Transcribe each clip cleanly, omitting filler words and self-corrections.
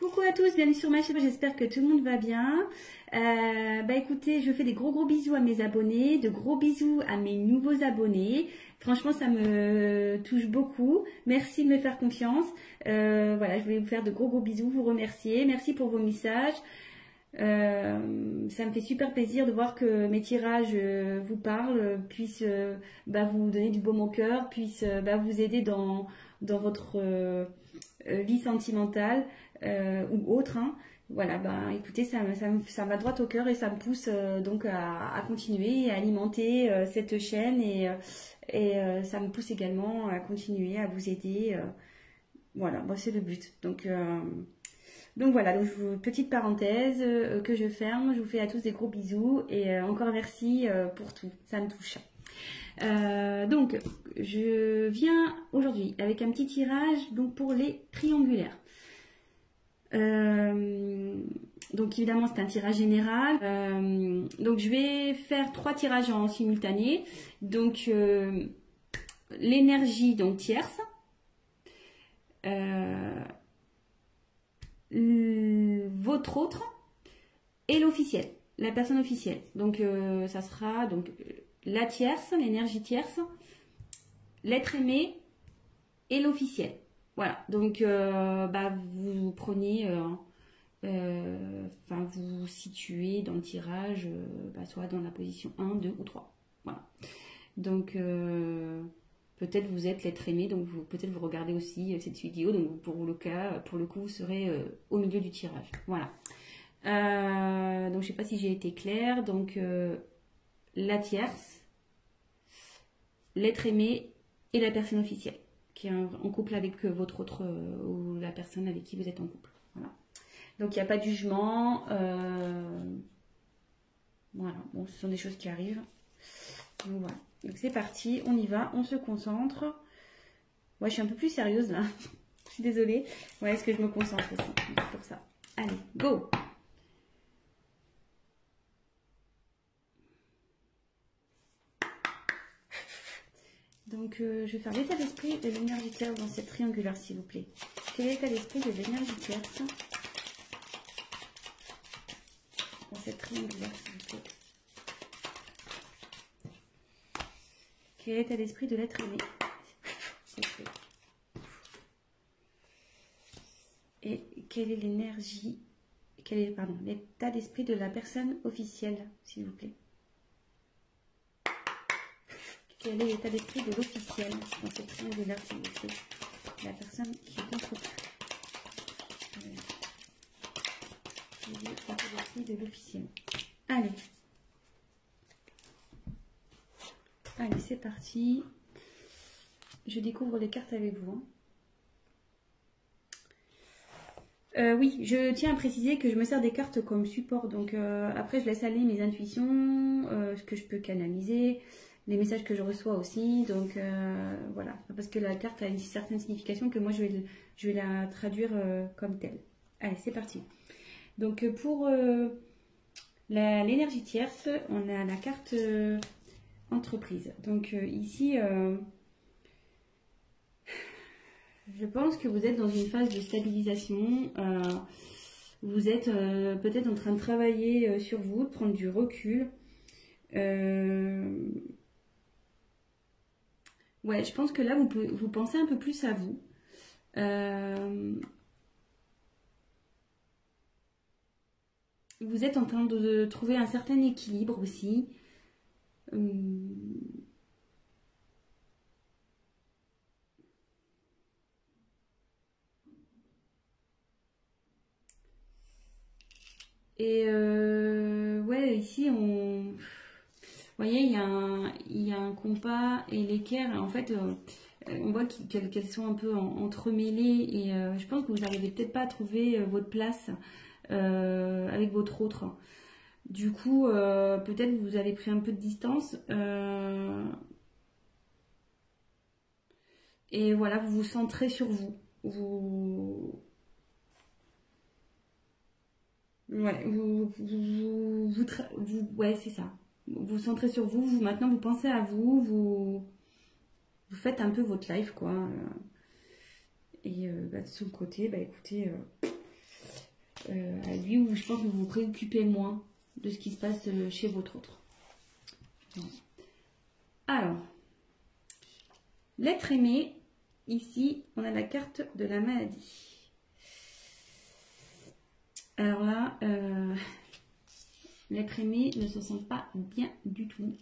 Coucou à tous, bienvenue sur ma chaîne, j'espère que tout le monde va bien. Écoutez, je fais des gros bisous à mes abonnés, de gros bisous à mes nouveaux abonnés. Franchement, ça me touche beaucoup. Merci de me faire confiance. Voilà, je voulais vous faire de gros bisous, vous remercier. Merci pour vos messages. Ça me fait super plaisir de voir que mes tirages vous parlent, puissent vous donner du baume au cœur, puissent vous aider dans votre vie sentimentale ou autre. Hein. Voilà, écoutez, ça va droit au cœur et ça me pousse donc à continuer et à alimenter cette chaîne et ça me pousse également à continuer à vous aider. Voilà, c'est le but. Donc voilà, petite parenthèse que je ferme. Je vous fais à tous des gros bisous et encore merci pour tout, ça me touche. Donc je viens aujourd'hui avec un petit tirage donc pour les triangulaires. Donc évidemment c'est un tirage général. Donc je vais faire 3 tirages en simultané. Donc l'énergie donc tierce. Votre autre et l'officiel, la personne officielle. Donc ça sera donc la tierce, l'énergie tierce, l'être aimé et l'officiel. Voilà, donc vous prenez, vous situez dans le tirage, soit dans la position 1, 2 ou 3. Voilà, donc peut-être vous êtes l'être aimé, donc peut-être vous regardez aussi cette vidéo, donc pour le coup, vous serez au milieu du tirage. Voilà. Donc je sais pas si j'ai été claire. Donc la tierce, l'être aimé et la personne officielle qui est en couple avec votre autre ou la personne avec qui vous êtes en couple. Voilà. Donc il n'y a pas de jugement. Voilà. Bon, ce sont des choses qui arrivent. Donc voilà. Donc c'est parti, on y va, on se concentre. Ouais, je suis un peu plus sérieuse là. Je suis désolée. Ouais, est-ce que je me concentre aussi pour ça. Allez, go! Donc je vais faire l'état d'esprit de l'énergie tierce dans cette triangulaire, s'il vous plaît. Quel est l'état d'esprit de l'énergie tierce dans cette triangulaire, s'il vous plaît? Quel est l'état d'esprit de l'être aimé? Et quelle est l'énergie, l'état d'esprit de la personne officielle, s'il vous plaît? Quel est l'état d'esprit de l'officiel dans cette triangulaire, s'il vous plaît? La personne qui est en couple. Quel est l'état d'esprit de l'officiel? Allez. Allez, c'est parti. Je découvre les cartes avec vous. Oui, je tiens à préciser que je me sers des cartes comme support. Donc après, je laisse aller mes intuitions, ce que je peux canaliser, les messages que je reçois aussi. Donc voilà, parce que la carte a une certaine signification que moi, je vais la traduire comme telle. Allez, c'est parti. Donc pour l'énergie tierce, on a la carte... entreprise. Donc ici, je pense que vous êtes dans une phase de stabilisation. Vous êtes peut-être en train de travailler sur vous, de prendre du recul. Ouais, je pense que là, vous pensez un peu plus à vous. Vous êtes en train de trouver un certain équilibre aussi. Et ouais, ici vous voyez, il y a un compas et l'équerre. En fait, on voit qu'elles sont un peu entremêlées et je pense que vous n'arrivez peut-être pas à trouver votre place avec votre autre. Du coup, peut-être vous avez pris un peu de distance. Et voilà, vous vous centrez sur vous. Ouais, ouais, c'est ça. Vous vous centrez sur vous. Maintenant, vous pensez à vous. Vous faites un peu votre life, quoi. Et de son côté, écoutez, à lui, où je pense que vous vous préoccupez moins de ce qui se passe chez votre autre. Voilà. Alors, l'être aimé, ici, on a la carte de la maladie. Alors là, l'être aimé ne se sent pas bien du tout.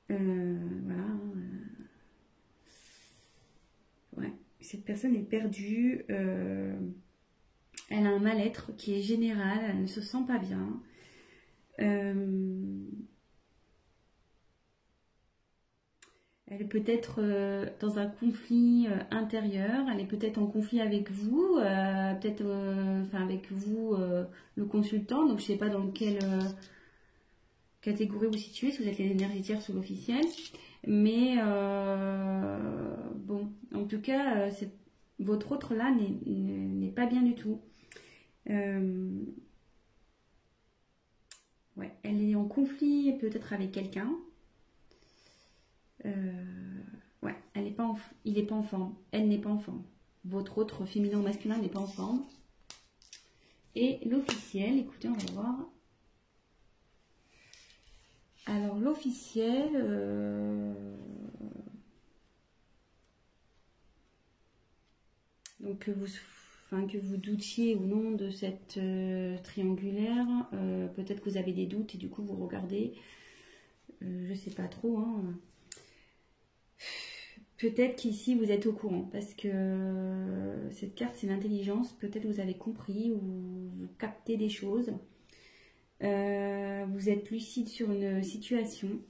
Voilà. Ouais, cette personne est perdue. Elle a un mal-être qui est général. Elle ne se sent pas bien. Elle est peut-être dans un conflit intérieur. Elle est peut-être en conflit avec vous, peut-être enfin avec vous, le consultant. Donc je ne sais pas dans quelle catégorie vous situez, si vous êtes les énergies tierces ou l'officiel. Mais bon, en tout cas, votre autre là n'est pas bien du tout. Ouais, elle est en conflit peut-être avec quelqu'un. Ouais, elle n'est pas il n'est pas en forme. Elle n'est pas en forme. Votre autre féminin ou masculin n'est pas en forme. Et l'officiel, écoutez, on va voir. Alors l'officiel, donc que vous doutiez ou non de cette triangulaire, peut-être que vous avez des doutes et du coup vous regardez, je sais pas trop, hein. Peut-être qu'ici vous êtes au courant parce que cette carte c'est l'intelligence, peut-être vous avez compris ou vous captez des choses. Vous êtes lucide sur une situation.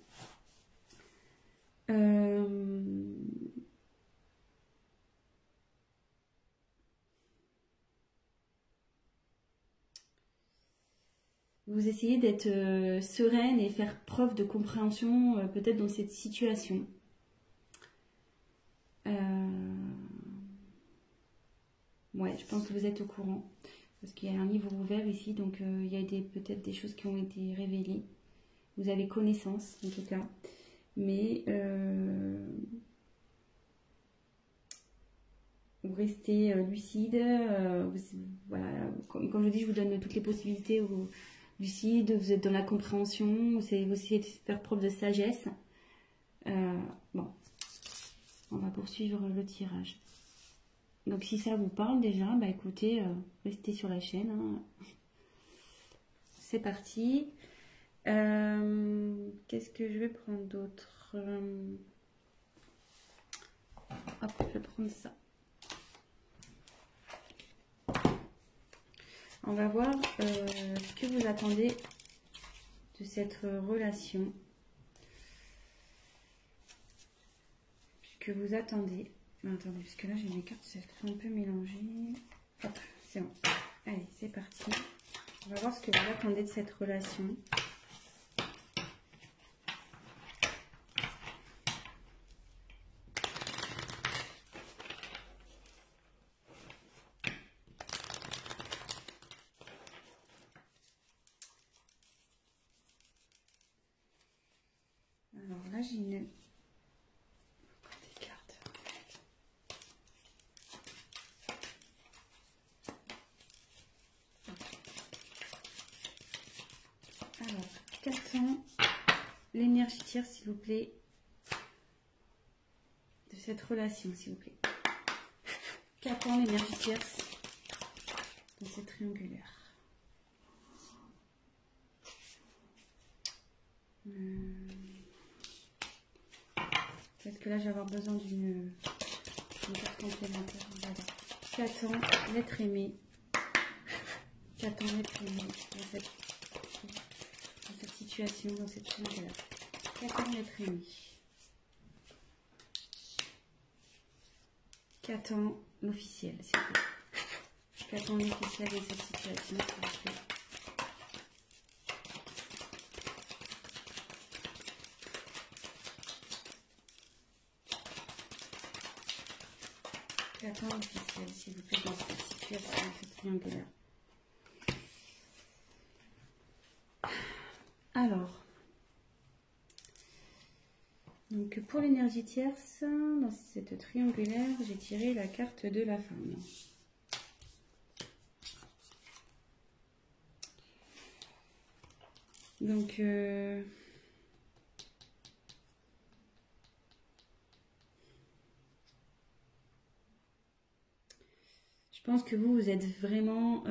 Vous essayez d'être sereine et faire preuve de compréhension peut-être dans cette situation. Ouais, je pense que vous êtes au courant. Parce qu'il y a un livre ouvert ici, donc il y a peut-être des choses qui ont été révélées. Vous avez connaissance, en tout cas. Mais vous restez lucide. Voilà, comme je dis, je vous donne toutes les possibilités. Lucide, vous êtes dans la compréhension. Vous essayez de faire preuve de sagesse. Bon, on va poursuivre le tirage. Donc si ça vous parle déjà, bah écoutez, restez sur la chaîne. Hein. C'est parti. Qu'est-ce que je vais prendre d'autre? Hop, je vais prendre ça. On va voir ce que vous attendez de cette relation. Ce que vous attendez. Attendez, parce que là j'ai mes cartes, c'est un peu mélangé. Hop, c'est bon. Allez, c'est parti. On va voir ce que vous attendez de cette relation. Alors là j'ai une... Alors, qu'attend l'énergie tierce, s'il vous plaît, de cette relation, s'il vous plaît? Qu'attend l'énergie tierce de cette triangulaire? Peut-être que là, je vais avoir besoin d'une carte complémentaire. Qu'attend l'être aimé? Qu'attend l'être aimé dans cette situation, dans cette triangulaire? Qu'attend l'être aimé? Qu'attend l'officiel, s'il vous plaît? Qu'attend l'officiel de cette situation, s'il vous plaît? Qu'attend l'officiel, s'il vous plaît, dans cette situation, dans cette triangulaire? Alors, donc pour l'énergie tierce, dans cette triangulaire, j'ai tiré la carte de la femme. Donc, je pense que vous êtes vraiment...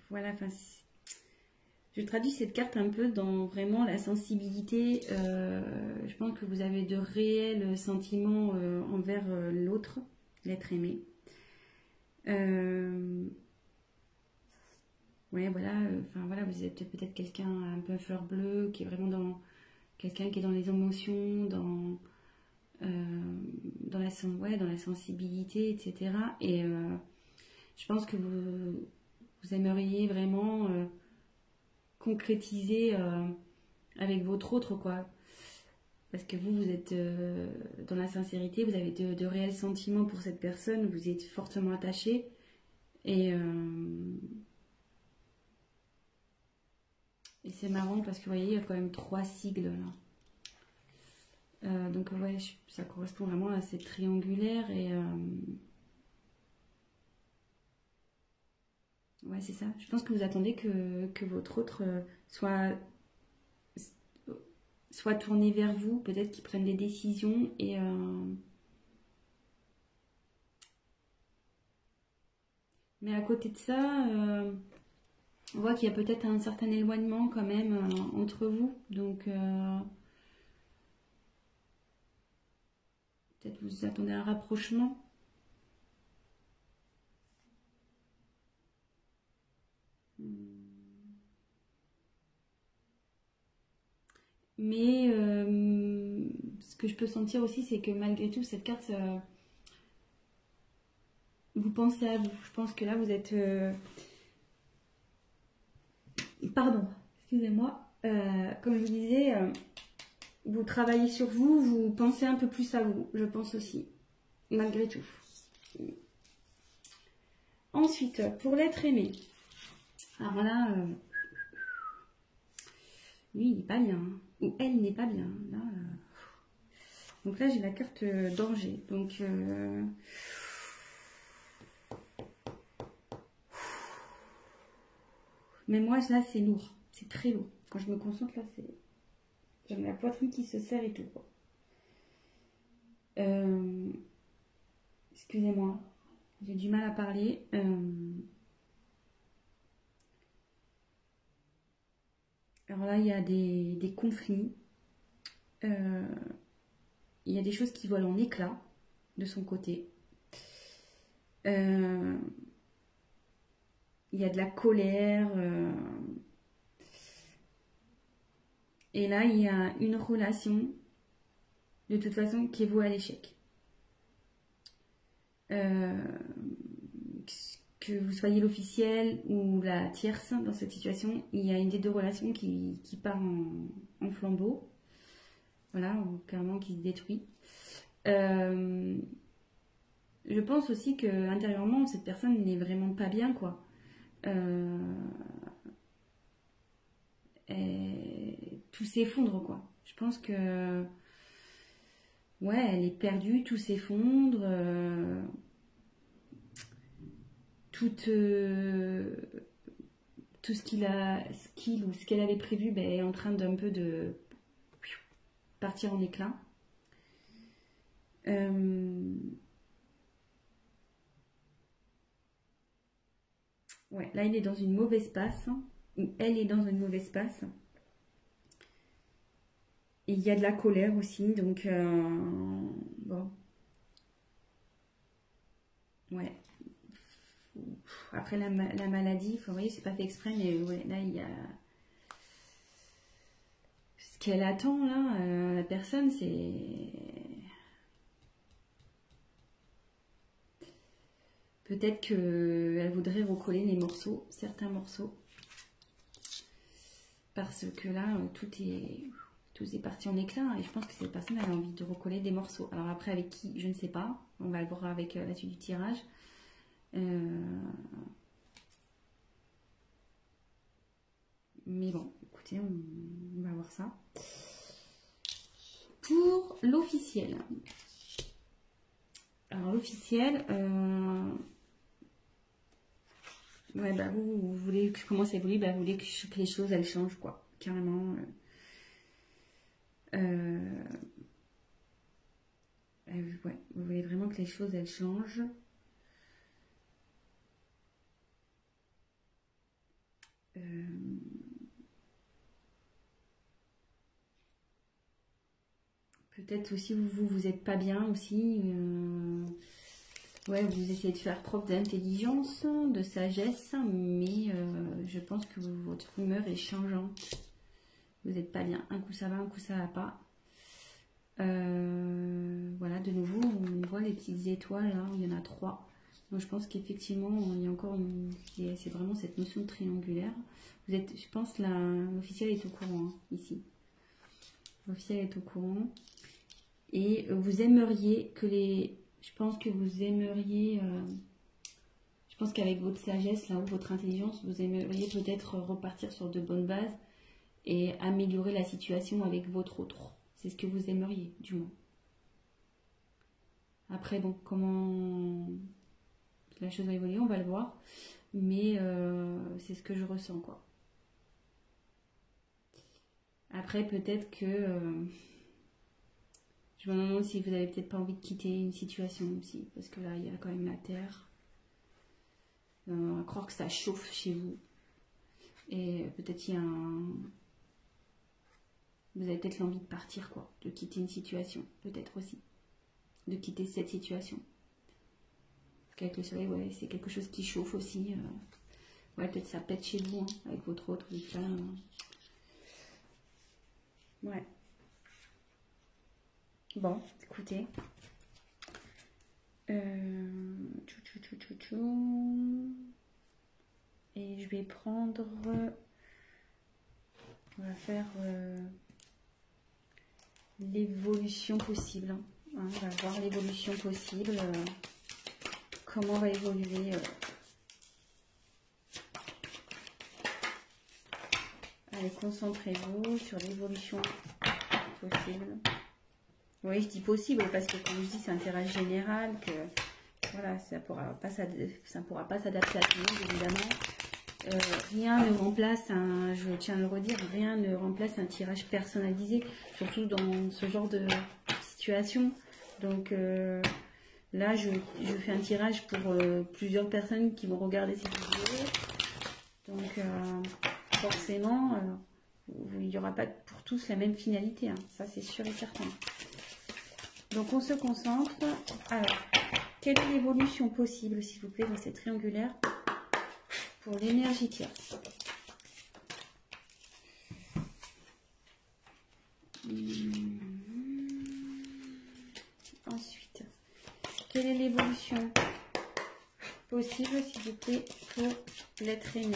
voilà, enfin, je traduis cette carte un peu dans vraiment la sensibilité. Je pense que vous avez de réels sentiments envers l'autre, l'être aimé. Ouais, voilà, enfin voilà, vous êtes peut-être quelqu'un un peu fleur bleue, qui est vraiment dans quelqu'un qui est dans les émotions, dans ouais, dans la sensibilité, etc. Et je pense que vous aimeriez vraiment concrétiser avec votre autre, quoi. Parce que vous êtes dans la sincérité, vous avez de réels sentiments pour cette personne, vous êtes fortement attaché. Et c'est marrant parce que vous voyez, il y a quand même 3 sigles là. Donc ouais, ça correspond vraiment à ces triangulaires et ouais, c'est ça. Je pense que vous attendez que votre autre soit tourné vers vous, peut-être qu'il prenne des décisions mais à côté de ça, on voit qu'il y a peut-être un certain éloignement quand même entre vous. Donc peut-être vous attendez un rapprochement. Mais ce que je peux sentir aussi, c'est que malgré tout, cette carte, vous pensez à vous. Je pense que là, vous êtes... Pardon, excusez-moi. Comme je vous disais, vous travaillez sur vous, vous pensez un peu plus à vous, je pense aussi, malgré tout. Ensuite, pour l'être aimé. Alors là, lui, il n'est pas bien. Hein. Ou elle n'est pas bien. Là, donc là, j'ai la carte danger. Donc... mais moi, là, c'est lourd. C'est très lourd. Quand je me concentre, là, c'est... j'ai la poitrine qui se serre et tout. Excusez-moi. J'ai du mal à parler. Alors là, il y a des conflits. Il y a des choses qui volent en éclats de son côté. Il y a de la colère. Et là, il y a une relation, de toute façon, qui est vouée à l'échec. Que vous soyez l'officiel ou la tierce dans cette situation, il y a une des deux relations qui part en flambeau. Voilà, ou carrément qui se détruit. Je pense aussi que intérieurement, cette personne n'est vraiment pas bien, quoi. Tout s'effondre, quoi. Je pense que ouais, elle est perdue, tout s'effondre. Tout ce ce qu'elle avait prévu est en train d'un peu de partir en éclats. Ouais, là il est dans une mauvaise passe, ou elle est dans une mauvaise passe. Et il y a de la colère aussi, donc bon. Ouais. Après la maladie, vous voyez, c'est pas fait exprès, mais ouais, là il y a ce qu'elle attend là, la personne, c'est peut-être qu'elle voudrait recoller les morceaux, certains morceaux, parce que là tout est parti en éclats et je pense que cette personne elle a envie de recoller des morceaux. Alors après avec qui, je ne sais pas, on va le voir avec la suite du tirage. Mais bon, écoutez, on va voir ça. Pour l'officiel. Alors l'officiel, Ouais, bah vous voulez que je commence à évoluer, bah vous voulez que les choses elles changent quoi, carrément. Ouais, vous voulez vraiment que les choses elles changent. Peut-être aussi vous êtes pas bien aussi. Ouais, vous essayez de faire preuve d'intelligence, de sagesse, mais je pense que votre humeur est changeante. Vous n'êtes pas bien. Un coup ça va, un coup ça va pas. Voilà, de nouveau, on voit les petites étoiles là, il y en a 3. Donc je pense qu'effectivement, il y a encore c'est vraiment cette notion de triangulaire. Vous êtes, je pense, l'officiel est au courant hein, ici. L'officiel est au courant. Et vous aimeriez que je pense que vous aimeriez, je pense qu'avec votre sagesse, là, ou votre intelligence, vous aimeriez peut-être repartir sur de bonnes bases et améliorer la situation avec votre autre. C'est ce que vous aimeriez, du moins. Après, bon, comment la chose va évoluer, on va le voir. Mais c'est ce que je ressens, quoi. Après, peut-être que... je me demande si vous n'avez peut-être pas envie de quitter une situation aussi. Parce que là, il y a quand même la terre. On va croire que ça chauffe chez vous. Et peut-être il y a vous avez peut-être l'envie de partir, quoi. De quitter une situation, peut-être aussi. De quitter cette situation. Parce qu'avec le soleil, ouais, c'est quelque chose qui chauffe aussi. Ouais, peut-être ça pète chez vous, hein, avec votre autre. Ouais. Bon, écoutez. Et je vais prendre... on va faire l'évolution possible. Hein. On va voir l'évolution possible. Comment va évoluer... Allez, concentrez-vous sur l'évolution possible. Oui, je dis possible parce que comme je dis, c'est un tirage général, que voilà, ça pourra pas s'adapter à tout le monde, évidemment. Rien ne remplace je tiens à le redire, rien ne remplace un tirage personnalisé, surtout dans ce genre de situation. Donc là, je fais un tirage pour plusieurs personnes qui vont regarder cette vidéo. Donc forcément, il n'y aura pas pour tous la même finalité, hein. Ça c'est sûr et certain. Donc on se concentre. Alors, quelle est l'évolution possible, s'il vous plaît, dans cette triangulaire pour l'énergie tierce? Ensuite, quelle est l'évolution possible, s'il vous plaît, pour l'être aimé?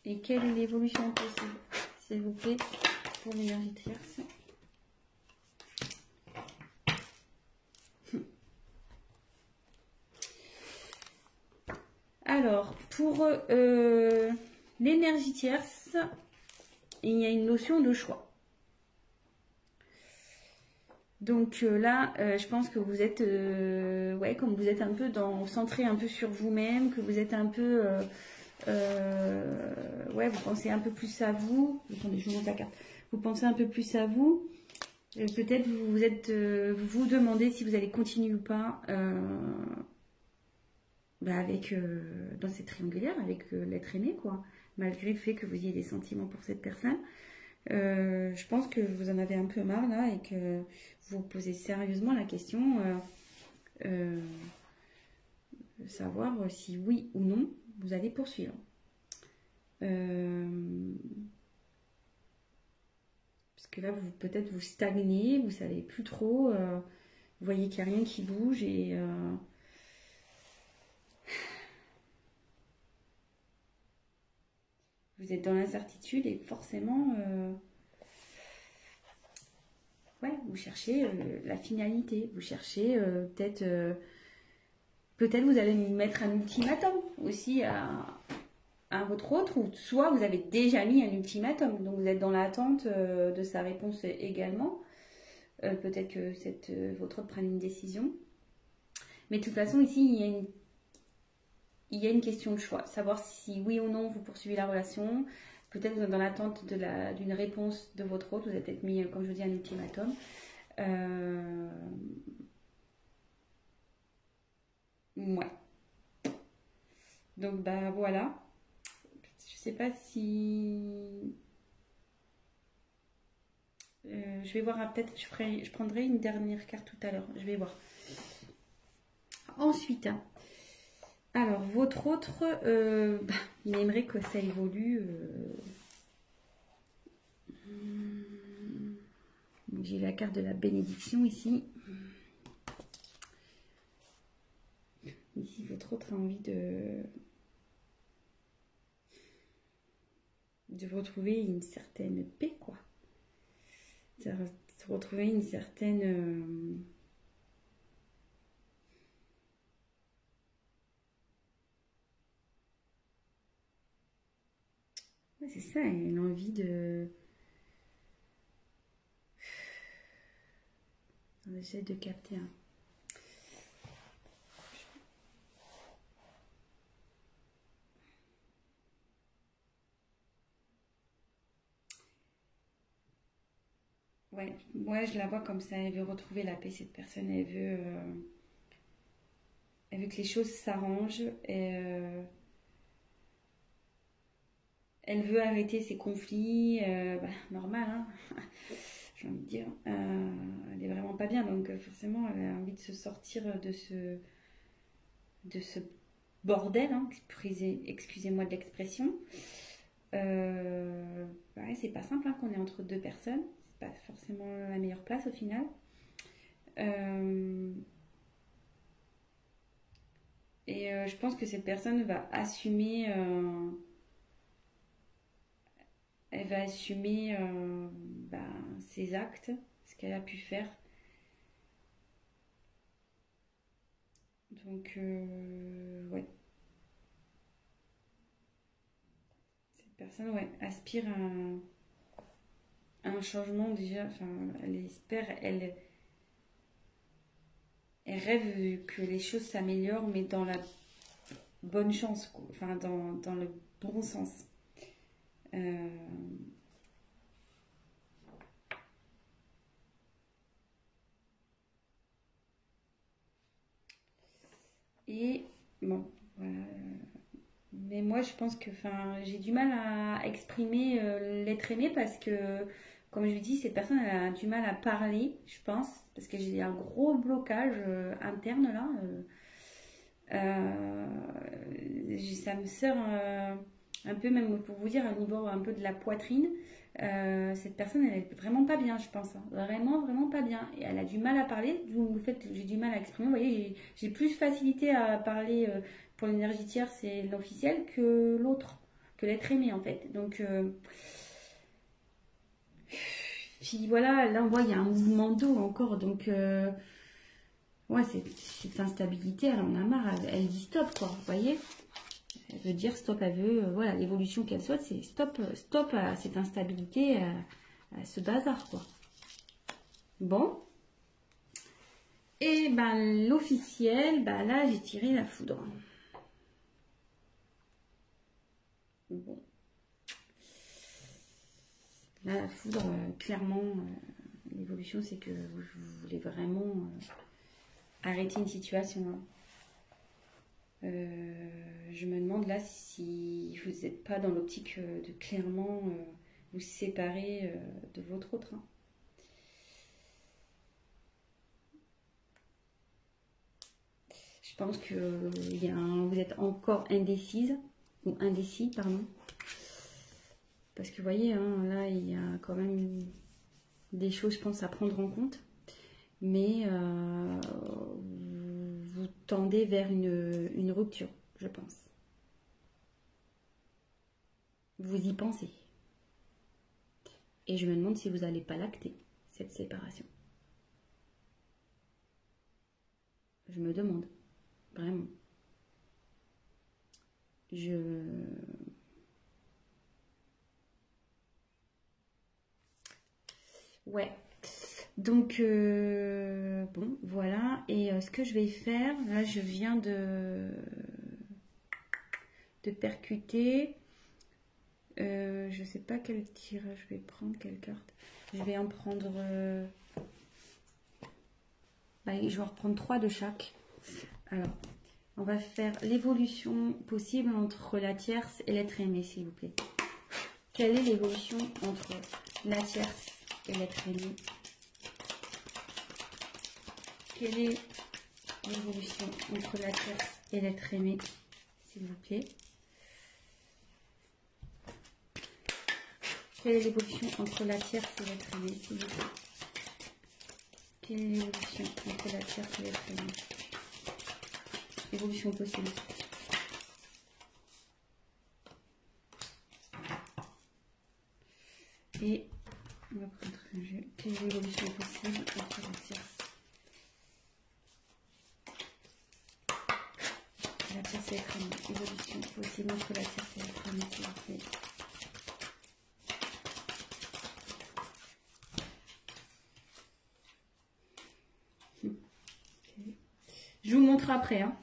Et quelle est l'évolution possible, s'il vous plaît, pour l'énergie tierce? Alors, pour l'énergie tierce, il y a une notion de choix. Donc là, je pense que vous êtes, ouais, comme vous êtes un peu centré un peu sur vous-même, que vous êtes un peu... ouais, vous pensez un peu plus à vous. Attendez, je vous montre la carte. Vous pensez un peu plus à vous. Peut-être vous vous demandez si vous allez continuer ou pas dans cette triangulaire avec l'être aimé, quoi. Malgré le fait que vous ayez des sentiments pour cette personne. Je pense que vous en avez un peu marre là et que vous vous posez sérieusement la question savoir si oui ou non vous allez poursuivre. Parce que là, peut-être vous stagnez, vous savez plus trop, vous voyez qu'il n'y a rien qui bouge et vous êtes dans l'incertitude et forcément, ouais, vous cherchez la finalité, vous cherchez peut-être vous allez mettre un ultimatum aussi à votre autre, ou soit vous avez déjà mis un ultimatum, donc vous êtes dans l'attente de sa réponse également. Peut-être que votre autre prenne une décision. Mais de toute façon, ici, il y a une question de choix. Savoir si oui ou non vous poursuivez la relation. Peut-être vous êtes dans l'attente d'une réponse de votre autre. Vous avez peut-être mis, comme je vous dis, un ultimatum. Ouais. Donc, bah voilà. Je sais pas si... je vais voir, peut-être je prendrai une dernière carte tout à l'heure. Je vais voir. Ensuite, alors, votre autre, il aimerait que ça évolue. J'ai la carte de la bénédiction ici. Ici, votre autre a envie de retrouver une certaine paix, quoi. De retrouver une certaine... Ouais, c'est ça, elle a envie de... J'essaie de capter. Hein. Ouais, je la vois comme ça. Elle veut retrouver la paix, cette personne. Elle veut que les choses s'arrangent. Elle veut arrêter ses conflits. Normal, hein. J'ai envie de dire. Elle est vraiment pas bien. Donc, forcément, elle a envie de se sortir de ce bordel. Hein. Excusez-moi de l'expression. C'est pas simple hein, qu'on est entre deux personnes. C'est pas forcément la meilleure place au final. Je pense que cette personne va assumer. Elle va assumer ses actes, ce qu'elle a pu faire. Donc, ouais. Cette personne, ouais, aspire à un changement déjà. Enfin, elle espère, elle rêve que les choses s'améliorent, mais dans la bonne chance, quoi. Enfin, dans le bon sens. Et bon, voilà. Mais moi, je pense que j'ai du mal à exprimer l'être aimé parce que, comme je lui dis, cette personne elle a du mal à parler, je pense, parce que j'ai un gros blocage interne là. Ça me sert un peu, même pour vous dire, au niveau un peu de la poitrine. Cette personne, elle est vraiment pas bien, je pense. Hein. Vraiment, vraiment pas bien. Et elle a du mal à parler, d'où le fait que j'ai du mal à exprimer. Vous voyez, j'ai plus facilité à parler pour l'énergie tierce et l'officiel que l'autre, que l'être aimé en fait. Donc, puis voilà, là on voit, il y a un mouvement d'eau encore. Donc, ouais, cette instabilité, elle en a marre. Elle dit stop, quoi. Vous voyez? Elle veut dire stop, elle veut, voilà, l'évolution qu'elle souhaite, c'est stop à cette instabilité, à ce bazar, quoi. Bon. Et ben, l'officiel, là, j'ai tiré la foudre. Bon. Là, la foudre, clairement, l'évolution, c'est que vous voulez vraiment arrêter une situation. Hein. Je me demande là si vous n'êtes pas dans l'optique de clairement vous séparer de votre autre. Hein. Je pense que vous êtes encore indécise, ou indécis, pardon. Parce que vous voyez, hein, là, il y a quand même des choses, je pense, à prendre en compte. Mais vous tendez vers une rupture, je pense. Vous y pensez. Et je me demande si vous n'allez pas l'acter, cette séparation. Je me demande. Vraiment. Ouais. Donc, bon, voilà. Et ce que je vais faire, là, je viens de percuter. Je sais pas quel tirage je vais prendre, quelle carte. Je vais en prendre... je vais en reprendre 3 de chaque. Alors, on va faire l'évolution possible entre la tierce et l'être aimé, s'il vous plaît. Quelle est l'évolution entre la tierce et l'être aimé? Quelle est l'évolution entre la tierce et l'être aimé, s'il vous plaît? Quelle est l'évolution entre la tierce et l'être aimé, s'il vous plaît? Quelle est l'évolution entre la tierce et l'être aimé? Évolution possible. Et on va prendre un jeu. Quelle est l'évolution possible entre la tierce? La tierce et l'être aimé. Évolution possible entre la tierce et l'être aimé, s'il vous plaît. Je vous montre après. Hein.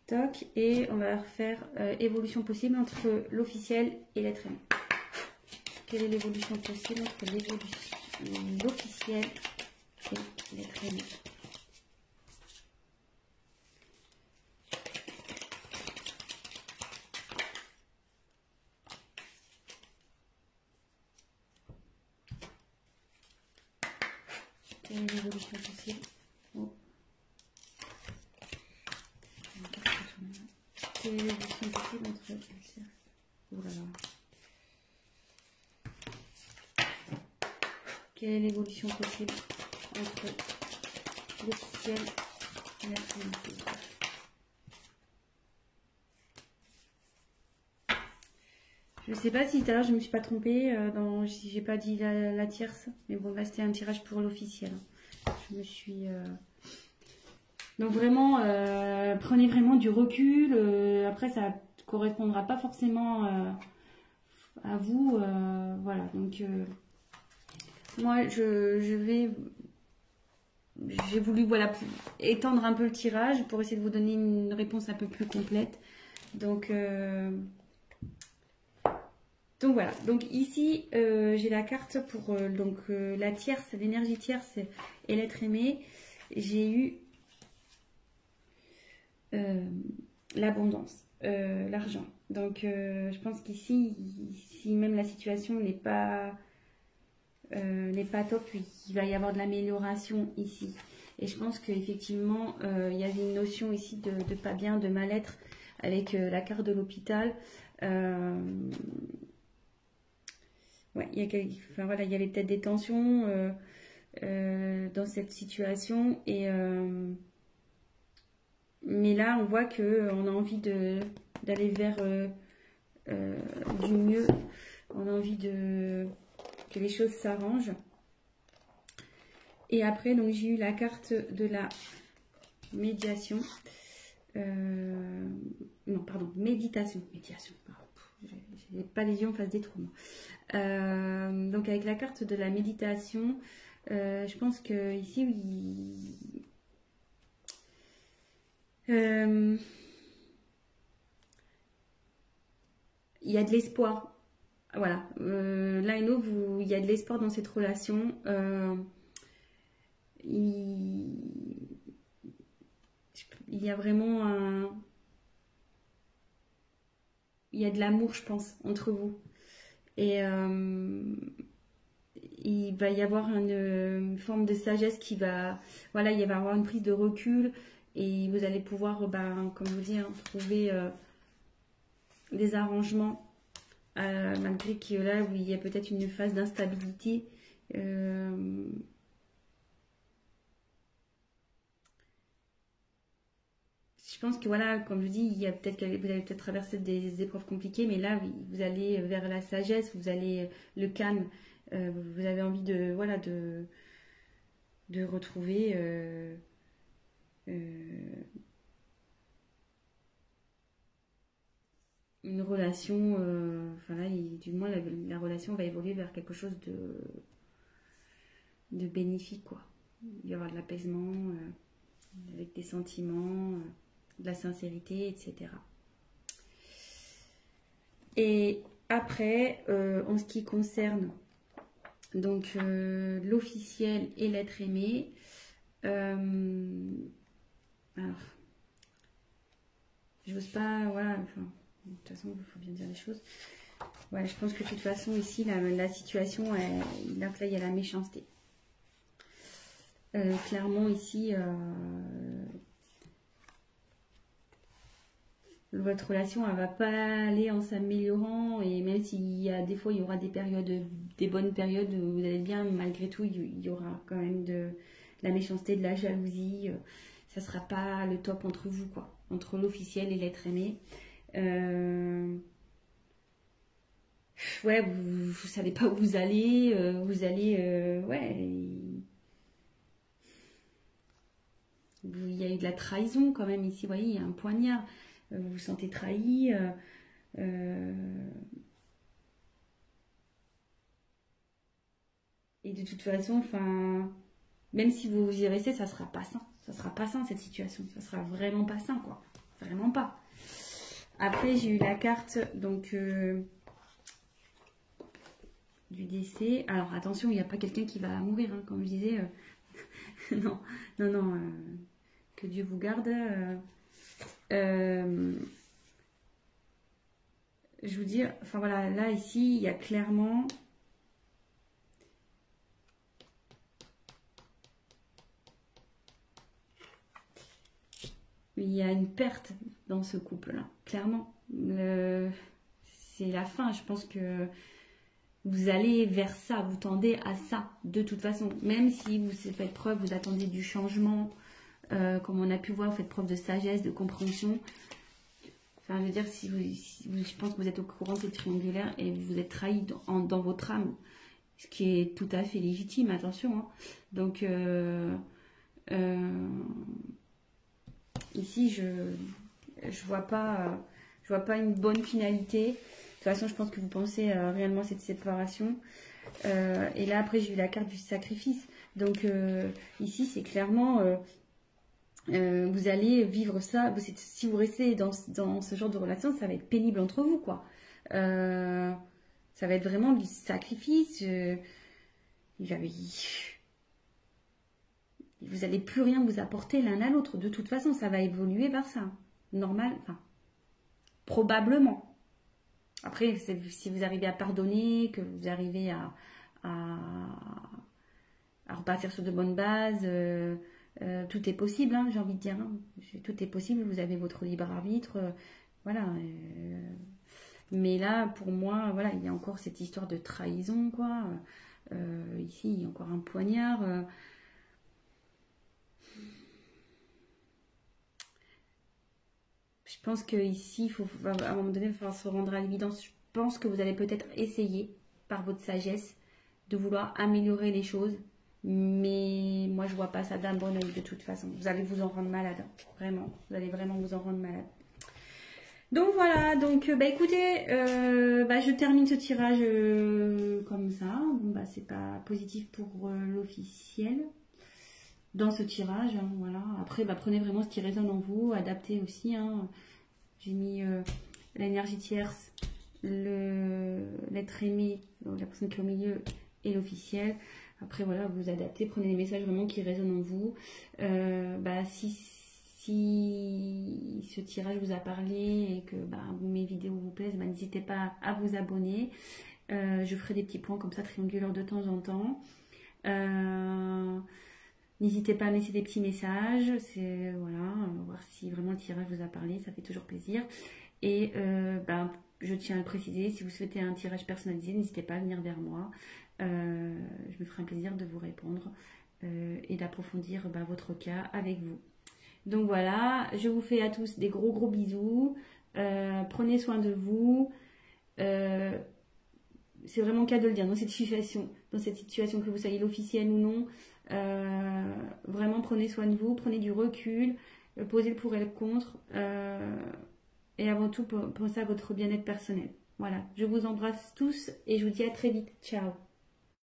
Toc, et on va faire évolution possible entre l'officiel et l'être aimé. Quelle est l'évolution possible entre l'officiel et l'être aimé? Quelle est l'évolution possible? Oh. Quelle est l'évolution possible entre le cercle? Oh là là. Quelle est l'évolution possible entre l'officiel et l'être aimé? Je sais pas si tout à l'heure je me suis pas trompée, si j'ai pas dit la tierce, mais bon là c'était un tirage pour l'officiel. Je me suis... Donc vraiment, prenez vraiment du recul, après ça correspondra pas forcément à vous, voilà, donc moi j'ai voulu voilà, étendre un peu le tirage pour essayer de vous donner une réponse un peu plus complète, donc voilà, donc ici j'ai la carte pour la tierce, l'énergie tierce et l'être aimé. J'ai eu l'abondance, l'argent. Donc je pense qu'ici, si même la situation n'est pas top, il va y avoir de l'amélioration ici. Et je pense qu'effectivement, il y avait une notion ici de pas bien, de mal-être avec la carte de l'hôpital. Ouais, il y avait peut-être des tensions dans cette situation. Mais là, on voit qu'on a envie d'aller vers du mieux. On a envie que les choses s'arrangent. Et après, donc j'ai eu la carte de la médiation. Non, pardon, méditation. Médiation. J'ai pas les yeux en face des trous. Donc avec la carte de la méditation, je pense que ici, il y a de l'espoir. Voilà. L'un et l'autre, il y a de l'espoir dans cette relation. Il y a vraiment il y a de l'amour, je pense, entre vous. Et il va y avoir une forme de sagesse qui va... Voilà, il va y avoir une prise de recul et vous allez pouvoir, comme je vous dis, hein, trouver des arrangements malgré que là, où il y a peut-être une phase d'instabilité. Je pense que voilà, comme je dis, il y a peut-être vous allez peut-être traverser des épreuves compliquées, mais là, vous allez vers la sagesse, vous allez le calme, vous avez envie de voilà de retrouver une relation. Enfin là, du moins la relation va évoluer vers quelque chose bénéfique, quoi. Il y avoir de l'apaisement, avec des sentiments, de la sincérité, etc. Et après, en ce qui concerne donc l'officiel et l'être aimé, alors, j'ose pas, voilà, enfin, de toute façon, il faut bien dire les choses. Ouais, je pense que de toute façon, ici, la situation, donc là, il y a la méchanceté. Clairement, ici, votre relation, elle va pas aller en s'améliorant. Et même s'il y a des fois, il y aura des périodes, des bonnes périodes où vous allez bien, malgré tout, il y aura quand même de la méchanceté, de la jalousie. Ça sera pas le top entre vous, quoi. Entre l'officiel et l'être aimé. Ouais, vous savez pas où vous allez. Ouais. Il y a eu de la trahison quand même ici. Vous voyez, il y a un poignard. Vous vous sentez trahi. Et de toute façon, enfin, même si vous y restez, ça sera pas sain. Ça sera pas sain cette situation. Ça sera vraiment pas sain, quoi. Vraiment pas. Après, j'ai eu la carte donc du décès. Alors attention, il n'y a pas quelqu'un qui va mourir, hein, comme je disais. Non, non, non. Que Dieu vous garde. Je vous dis, enfin voilà, là ici, il y a clairement il y a une perte dans ce couple-là, clairement. C'est la fin, je pense que vous allez vers ça, vous tendez à ça, de toute façon. Même si vous faites preuve, vous attendez du changement, comme on a pu voir, vous faites preuve de sagesse, de compréhension. Enfin, je veux dire, je pense que vous êtes au courant de cette triangulaire et vous êtes trahi dans votre âme, ce qui est tout à fait légitime, attention. Hein. Donc, ici, je vois pas une bonne finalité. De toute façon, je pense que vous pensez réellement à cette séparation. Et là, après, j'ai eu la carte du sacrifice. Donc, ici, c'est clairement... vous allez vivre ça. Si vous restez dans ce genre de relation, ça va être pénible entre vous, quoi. Ça va être vraiment du sacrifice. Vous n'allez plus rien vous apporter l'un à l'autre. De toute façon, ça va évoluer vers ça. Normal, enfin, probablement. Après, si vous arrivez à pardonner, que vous arrivez à repartir sur de bonnes bases, tout est possible, hein, j'ai envie de dire. Hein. Tout est possible, vous avez votre libre arbitre. Voilà. Mais là, pour moi, voilà, il y a encore cette histoire de trahison, quoi. Ici, il y a encore un poignard. Je pense qu'ici, à un moment donné, il va falloir se rendre à l'évidence. Je pense que vous allez peut-être essayer, par votre sagesse, de vouloir améliorer les choses. Mais moi, je vois pas ça d'un bon oeil de toute façon. Vous allez vous en rendre malade. Vraiment. Vous allez vraiment vous en rendre malade. Donc voilà. Donc, bah écoutez, je termine ce tirage comme ça. Bon, bah c'est pas positif pour l'officiel. Dans ce tirage, hein, voilà. Après, bah, prenez vraiment ce qui résonne en vous, adaptez aussi. Hein. J'ai mis l'énergie tierce, l'être aimé, la personne qui est au milieu et l'officiel. Après, voilà, vous adaptez, prenez les messages vraiment qui résonnent en vous. Si ce tirage vous a parlé et que mes vidéos vous plaisent, n'hésitez pas à vous abonner. Je ferai des petits points comme ça, triangulaires de temps en temps. N'hésitez pas à me laisser des petits messages, voilà, voir si vraiment le tirage vous a parlé, ça fait toujours plaisir. Et je tiens à le préciser, si vous souhaitez un tirage personnalisé, n'hésitez pas à venir vers moi. Je me ferai un plaisir de vous répondre et d'approfondir votre cas avec vous. Donc voilà, je vous fais à tous des gros gros bisous. Prenez soin de vous. C'est vraiment le cas de le dire dans cette situation que vous soyez l'officiel ou non. Vraiment prenez soin de vous, prenez du recul, posez le pour et le contre et avant tout pensez à votre bien-être personnel. Voilà, je vous embrasse tous et je vous dis à très vite. Ciao.